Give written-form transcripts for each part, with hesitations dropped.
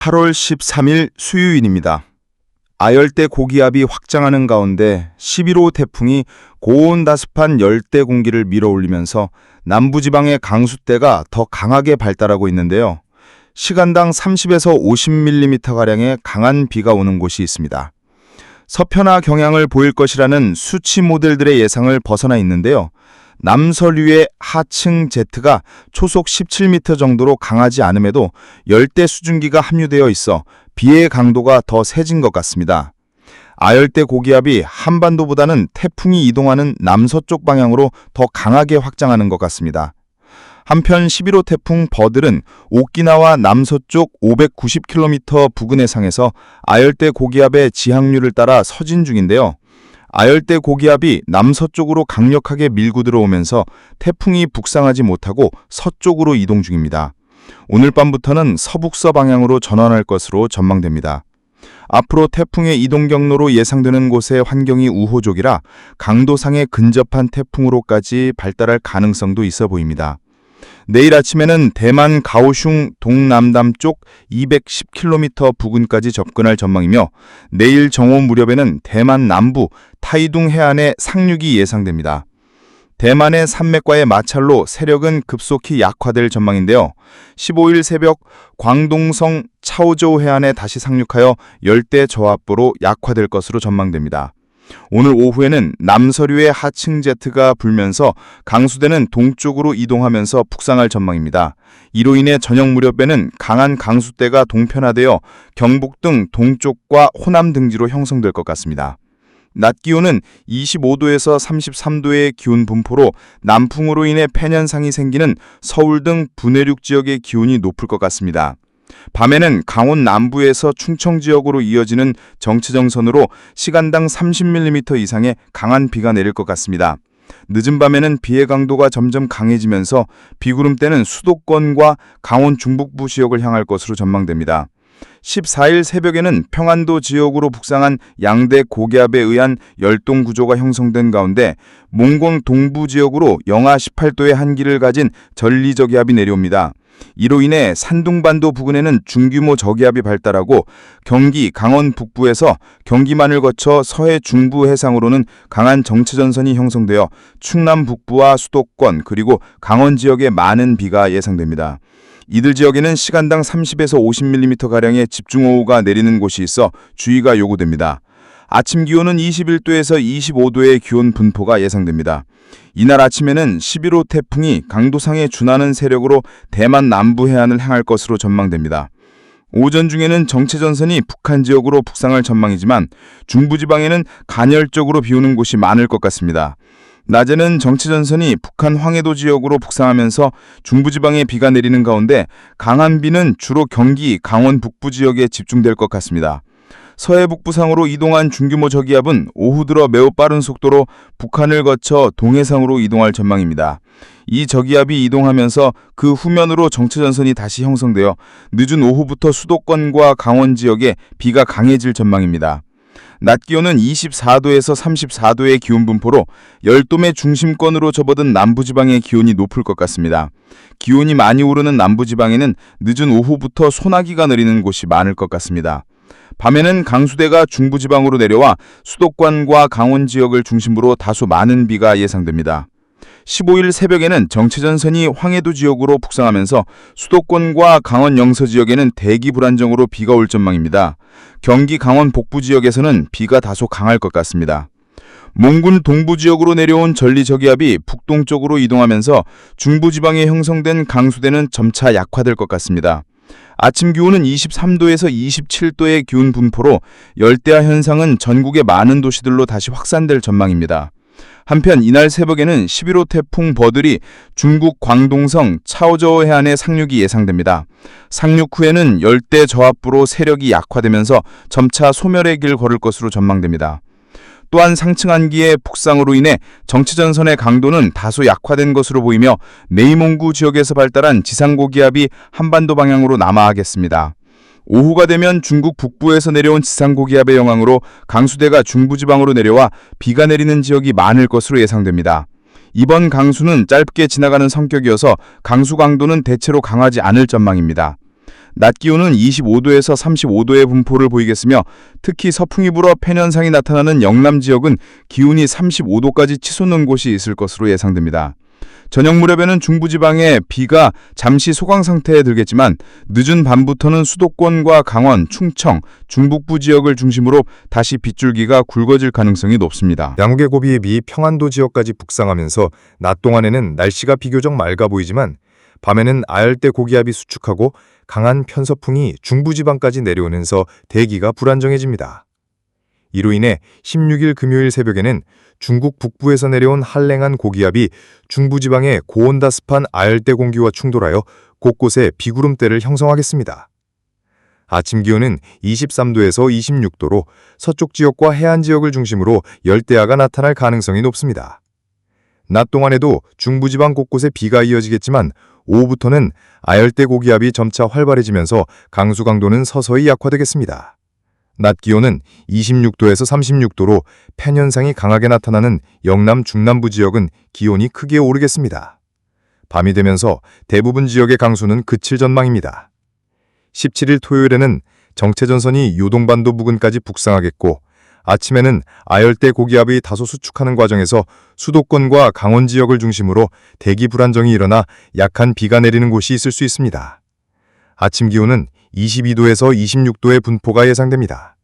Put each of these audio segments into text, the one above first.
8월 13일 수요일입니다. 아열대 고기압이 확장하는 가운데 11호 태풍이 고온다습한 열대 공기를 밀어올리면서 남부지방의 강수대가 더 강하게 발달하고 있는데요. 시간당 30에서 50mm가량의 강한 비가 오는 곳이 있습니다. 서편화 경향을 보일 것이라는 수치 모델들의 예상을 벗어나 있는데요. 남서류의 하층 제트가 초속 17m 정도로 강하지 않음에도 열대 수증기가 함유되어 있어 비의 강도가 더 세진 것 같습니다. 아열대 고기압이 한반도보다는 태풍이 이동하는 남서쪽 방향으로 더 강하게 확장하는 것 같습니다. 한편 11호 태풍 버들은 오키나와 남서쪽 590km 부근 해상에서 아열대 고기압의 지항류를 따라 서진 중인데요. 아열대 고기압이 남서쪽으로 강력하게 밀고 들어오면서 태풍이 북상하지 못하고 서쪽으로 이동 중입니다. 오늘 밤부터는 서북서 방향으로 전환할 것으로 전망됩니다. 앞으로 태풍의 이동 경로로 예상되는 곳의 환경이 우호적이라 강도상에 근접한 태풍으로까지 발달할 가능성도 있어 보입니다. 내일 아침에는 대만 가오슝 동남남쪽 210km 부근까지 접근할 전망이며 내일 정오 무렵에는 대만 남부 타이둥 해안에 상륙이 예상됩니다. 대만의 산맥과의 마찰로 세력은 급속히 약화될 전망인데요. 15일 새벽 광동성 차오저우 해안에 다시 상륙하여 열대 저압부로 약화될 것으로 전망됩니다. 오늘 오후에는 남서류의 하층 제트가 불면서 강수대는 동쪽으로 이동하면서 북상할 전망입니다. 이로 인해 저녁 무렵에는 강한 강수대가 동편화되어 경북 등 동쪽과 호남 등지로 형성될 것 같습니다. 낮 기온은 25도에서 33도의 기온 분포로 남풍으로 인해 팬현상이 생기는 서울 등 분해륙 지역의 기온이 높을 것 같습니다. 밤에는 강원 남부에서 충청 지역으로 이어지는 정체정선으로 시간당 30mm 이상의 강한 비가 내릴 것 같습니다. 늦은 밤에는 비의 강도가 점점 강해지면서 비구름대는 수도권과 강원 중북부 지역을 향할 것으로 전망됩니다. 14일 새벽에는 평안도 지역으로 북상한 양대 고기압에 의한 열동 구조가 형성된 가운데 몽골 동부 지역으로 영하 18도의 한기를 가진 전리저기압이 내려옵니다. 이로 인해 산둥반도 부근에는 중규모 저기압이 발달하고 경기, 강원 북부에서 경기만을 거쳐 서해 중부 해상으로는 강한 정체전선이 형성되어 충남 북부와 수도권 그리고 강원 지역에 많은 비가 예상됩니다. 이들 지역에는 시간당 30에서 50mm가량의 집중호우가 내리는 곳이 있어 주의가 요구됩니다. 아침 기온은 21도에서 25도의 기온 분포가 예상됩니다. 이날 아침에는 11호 태풍이 강도상에 준하는 세력으로 대만 남부 해안을 향할 것으로 전망됩니다. 오전 중에는 정체전선이 북한 지역으로 북상할 전망이지만 중부지방에는 간헐적으로 비 오는 곳이 많을 것 같습니다. 낮에는 정체전선이 북한 황해도 지역으로 북상하면서 중부지방에 비가 내리는 가운데 강한 비는 주로 경기, 강원 북부 지역에 집중될 것 같습니다. 서해 북부상으로 이동한 중규모 저기압은 오후 들어 매우 빠른 속도로 북한을 거쳐 동해상으로 이동할 전망입니다. 이 저기압이 이동하면서 그 후면으로 정체전선이 다시 형성되어 늦은 오후부터 수도권과 강원 지역에 비가 강해질 전망입니다. 낮 기온은 24도에서 34도의 기온 분포로 열돔의 중심권으로 접어든 남부지방의 기온이 높을 것 같습니다. 기온이 많이 오르는 남부지방에는 늦은 오후부터 소나기가 내리는 곳이 많을 것 같습니다. 밤에는 강수대가 중부지방으로 내려와 수도권과 강원 지역을 중심으로 다소 많은 비가 예상됩니다. 15일 새벽에는 정체전선이 황해도 지역으로 북상하면서 수도권과 강원 영서 지역에는 대기 불안정으로 비가 올 전망입니다. 경기 강원 북부 지역에서는 비가 다소 강할 것 같습니다. 몽군 동부 지역으로 내려온 전리저기압이 북동쪽으로 이동하면서 중부지방에 형성된 강수대는 점차 약화될 것 같습니다. 아침 기온은 23도에서 27도의 기온 분포로 열대야 현상은 전국의 많은 도시들로 다시 확산될 전망입니다. 한편 이날 새벽에는 11호 태풍 버들이 중국 광동성 차오저우 해안에 상륙이 예상됩니다. 상륙 후에는 열대 저압부로 세력이 약화되면서 점차 소멸의 길 걸을 것으로 전망됩니다. 또한 상층 한기의 북상으로 인해 정체전선의 강도는 다소 약화된 것으로 보이며 내이몽구 지역에서 발달한 지상고기압이 한반도 방향으로 남하하겠습니다. 오후가 되면 중국 북부에서 내려온 지상고기압의 영향으로 강수대가 중부지방으로 내려와 비가 내리는 지역이 많을 것으로 예상됩니다. 이번 강수는 짧게 지나가는 성격이어서 강수 강도는 대체로 강하지 않을 전망입니다. 낮 기온은 25도에서 35도의 분포를 보이겠으며 특히 서풍이 불어 팬현상이 나타나는 영남 지역은 기온이 35도까지 치솟는 곳이 있을 것으로 예상됩니다. 저녁 무렵에는 중부지방에 비가 잠시 소강 상태에 들겠지만 늦은 밤부터는 수도권과 강원, 충청, 중북부 지역을 중심으로 다시 빗줄기가 굵어질 가능성이 높습니다. 양국의 고비에 비해 평안도 지역까지 북상하면서 낮 동안에는 날씨가 비교적 맑아 보이지만 밤에는 아열대 고기압이 수축하고 강한 편서풍이 중부지방까지 내려오면서 대기가 불안정해집니다. 이로 인해 16일 금요일 새벽에는 중국 북부에서 내려온 한랭한 고기압이 중부지방의 고온다습한 아열대 공기와 충돌하여 곳곳에 비구름대를 형성하겠습니다. 아침 기온은 23도에서 26도로 서쪽 지역과 해안 지역을 중심으로 열대야가 나타날 가능성이 높습니다. 낮 동안에도 중부지방 곳곳에 비가 이어지겠지만 오후부터는 아열대 고기압이 점차 활발해지면서 강수 강도는 서서히 약화되겠습니다. 낮 기온은 26도에서 36도로 팬현상이 강하게 나타나는 영남 중남부 지역은 기온이 크게 오르겠습니다. 밤이 되면서 대부분 지역의 강수는 그칠 전망입니다. 17일 토요일에는 정체전선이 요동반도 부근까지 북상하겠고 아침에는 아열대 고기압이 다소 수축하는 과정에서 수도권과 강원 지역을 중심으로 대기 불안정이 일어나 약한 비가 내리는 곳이 있을 수 있습니다. 아침 기온은 22도에서 26도의 분포가 예상됩니다.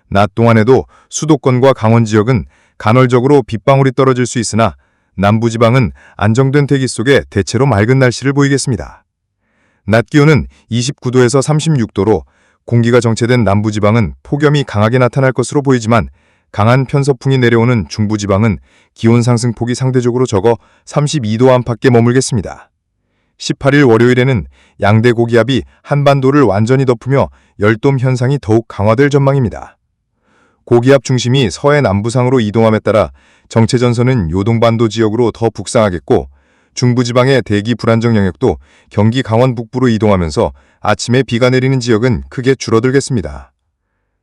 낮 동안에도 수도권과 강원 지역은 간헐적으로 빗방울이 떨어질 수 있으나 남부지방은 안정된 대기 속에 대체로 맑은 날씨를 보이겠습니다. 낮 기온은 29도에서 36도로 공기가 정체된 남부지방은 폭염이 강하게 나타날 것으로 보이지만 강한 편서풍이 내려오는 중부지방은 기온 상승폭이 상대적으로 적어 32도 안팎에 머물겠습니다. 18일 월요일에는 양대 고기압이 한반도를 완전히 덮으며 열돔 현상이 더욱 강화될 전망입니다. 고기압 중심이 서해 남부상으로 이동함에 따라 정체전선은 요동반도 지역으로 더 북상하겠고 중부지방의 대기 불안정 영역도 경기 강원 북부로 이동하면서 아침에 비가 내리는 지역은 크게 줄어들겠습니다.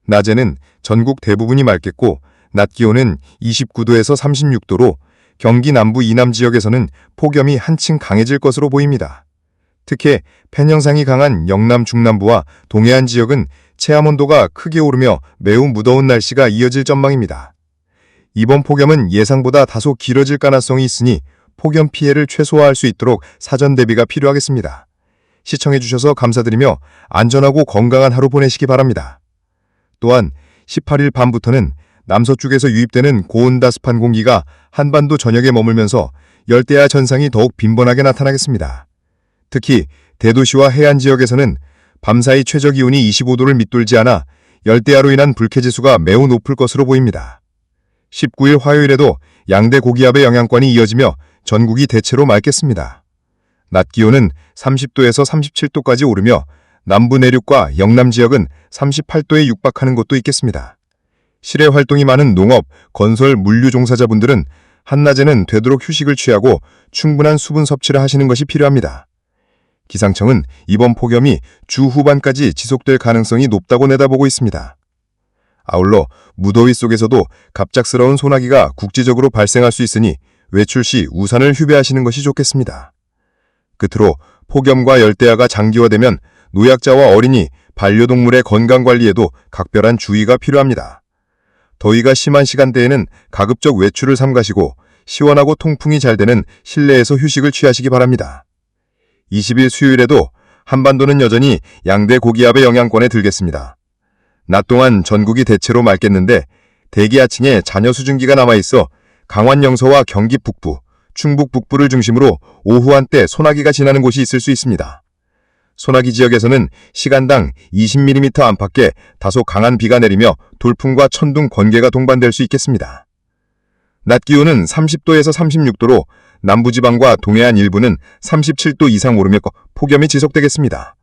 낮에는 전국 대부분이 맑겠고 낮 기온은 29도에서 36도로 경기 남부 이남 지역에서는 폭염이 한층 강해질 것으로 보입니다. 특히 팬형상이 강한 영남 중남부와 동해안 지역은 체감온도가 크게 오르며 매우 무더운 날씨가 이어질 전망입니다. 이번 폭염은 예상보다 다소 길어질 가능성이 있으니 폭염 피해를 최소화할 수 있도록 사전 대비가 필요하겠습니다. 시청해주셔서 감사드리며 안전하고 건강한 하루 보내시기 바랍니다. 또한 18일 밤부터는 남서쪽에서 유입되는 고온다습한 공기가 한반도 전역에 머물면서 열대야 전상이 더욱 빈번하게 나타나겠습니다. 특히 대도시와 해안 지역에서는 밤사이 최저기온이 25도를 밑돌지 않아 열대야로 인한 불쾌지수가 매우 높을 것으로 보입니다. 19일 화요일에도 양대 고기압의 영향권이 이어지며 전국이 대체로 맑겠습니다. 낮 기온은 30도에서 37도까지 오르며 남부 내륙과 영남 지역은 38도에 육박하는 곳도 있겠습니다. 실외 활동이 많은 농업, 건설, 물류 종사자분들은 한낮에는 되도록 휴식을 취하고 충분한 수분 섭취를 하시는 것이 필요합니다. 기상청은 이번 폭염이 주 후반까지 지속될 가능성이 높다고 내다보고 있습니다. 아울러 무더위 속에서도 갑작스러운 소나기가 국지적으로 발생할 수 있으니 외출 시 우산을 휴배하시는 것이 좋겠습니다. 끝으로 폭염과 열대야가 장기화되면 노약자와 어린이, 반려동물의 건강관리에도 각별한 주의가 필요합니다. 더위가 심한 시간대에는 가급적 외출을 삼가시고 시원하고 통풍이 잘 되는 실내에서 휴식을 취하시기 바랍니다. 20일 수요일에도 한반도는 여전히 양대 고기압의 영향권에 들겠습니다. 낮 동안 전국이 대체로 맑겠는데 대기하층에 잔여 수증기가 남아있어 강원 영서와 경기 북부, 충북 북부를 중심으로 오후 한때 소나기가 지나는 곳이 있을 수 있습니다. 소나기 지역에서는 시간당 20mm 안팎의 다소 강한 비가 내리며 돌풍과 천둥, 번개가 동반될 수 있겠습니다. 낮 기온은 30도에서 36도로 남부지방과 동해안 일부는 37도 이상 오르며 폭염이 지속되겠습니다.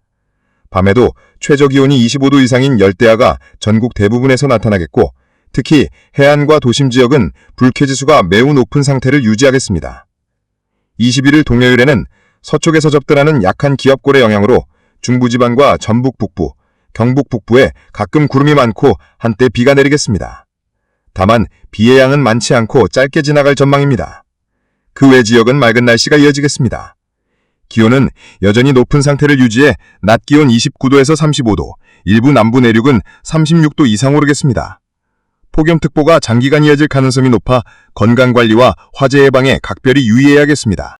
밤에도 최저기온이 25도 이상인 열대야가 전국 대부분에서 나타나겠고 특히 해안과 도심 지역은 불쾌지수가 매우 높은 상태를 유지하겠습니다. 21일 동요일에는 서쪽에서 접근하는 약한 기압골의 영향으로 중부지방과 전북 북부, 경북 북부에 가끔 구름이 많고 한때 비가 내리겠습니다. 다만 비의 양은 많지 않고 짧게 지나갈 전망입니다. 그 외 지역은 맑은 날씨가 이어지겠습니다. 기온은 여전히 높은 상태를 유지해 낮 기온 29도에서 35도, 일부 남부 내륙은 36도 이상 오르겠습니다. 폭염특보가 장기간 이어질 가능성이 높아 건강관리와 화재 예방에 각별히 유의해야겠습니다.